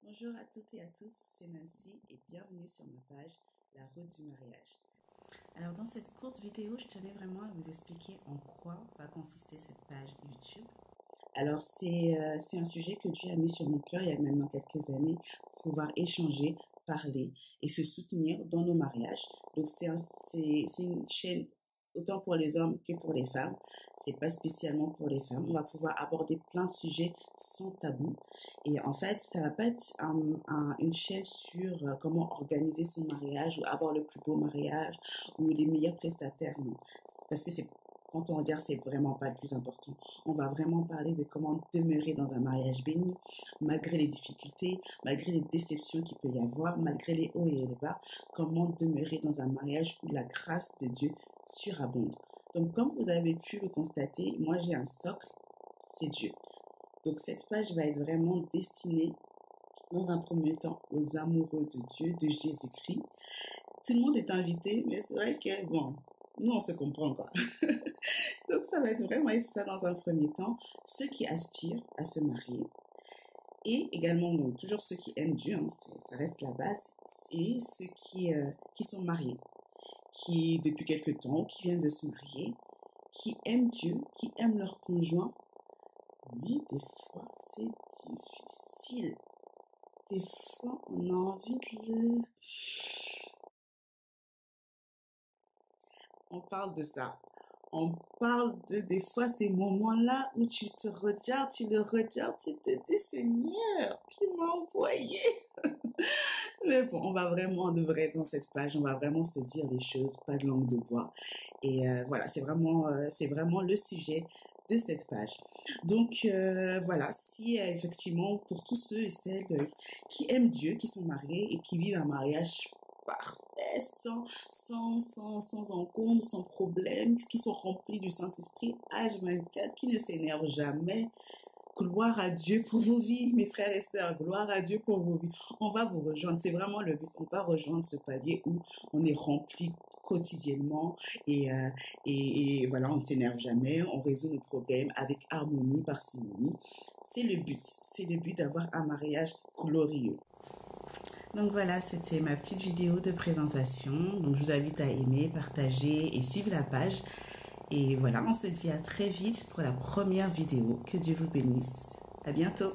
Bonjour à toutes et à tous, c'est Nancy et bienvenue sur ma page La route du mariage. Alors dans cette courte vidéo, je tenais vraiment à vous expliquer en quoi va consister cette page YouTube. Alors c'est un sujet que Dieu a mis sur mon cœur il y a maintenant quelques années pour pouvoir échanger, parler et se soutenir dans nos mariages. Donc c'est une chaîne autant pour les hommes que pour les femmes. C'est pas spécialement pour les femmes. On va pouvoir aborder plein de sujets sans tabou. Et en fait, ça va pas être une chaîne sur comment organiser son mariage ou avoir le plus beau mariage ou les meilleurs prestataires, non. Parce que c'est quand on regarde, c'est vraiment pas le plus important. On va vraiment parler de comment demeurer dans un mariage béni, malgré les difficultés, malgré les déceptions qu'il peut y avoir, malgré les hauts et les bas, comment demeurer dans un mariage où la grâce de Dieu surabonde. Donc, comme vous avez pu le constater, moi j'ai un socle, c'est Dieu. Donc, cette page va être vraiment destinée dans un premier temps aux amoureux de Dieu, de Jésus-Christ. Tout le monde est invité, mais c'est vrai que, bon, nous on se comprend quoi. Donc ça va être vraiment ça dans un premier temps, ceux qui aspirent à se marier et également donc, toujours ceux qui aiment Dieu, hein, ça reste la base, et ceux qui sont mariés, qui depuis quelque temps, qui viennent de se marier, qui aiment Dieu, qui aiment leur conjoint, mais des fois c'est difficile. Des fois on a envie de le... On parle de ça. On parle de des fois ces moments-là où tu te regardes, tu le regardes, tu te dis Seigneur, qui m'a envoyé? Mais bon, on va vraiment de vrai dans cette page, on va vraiment se dire les choses, pas de langue de bois. Et voilà, c'est vraiment le sujet de cette page. Donc voilà, si effectivement pour tous ceux et celles qui aiment Dieu, qui sont mariés et qui vivent un mariage parfait, sans encombre, sans problème, qui sont remplis du Saint-Esprit, H24, qui ne s'énervent jamais. Gloire à Dieu pour vos vies, mes frères et sœurs. Gloire à Dieu pour vos vies. On va vous rejoindre. C'est vraiment le but. On va rejoindre ce palier où on est rempli quotidiennement et voilà, on ne s'énerve jamais. On résout nos problèmes avec harmonie, parcimonie. C'est le but. C'est le but d'avoir un mariage glorieux. Donc voilà, c'était ma petite vidéo de présentation. Donc je vous invite à aimer, partager et suivre la page. Et voilà, on se dit à très vite pour la première vidéo. Que Dieu vous bénisse. À bientôt.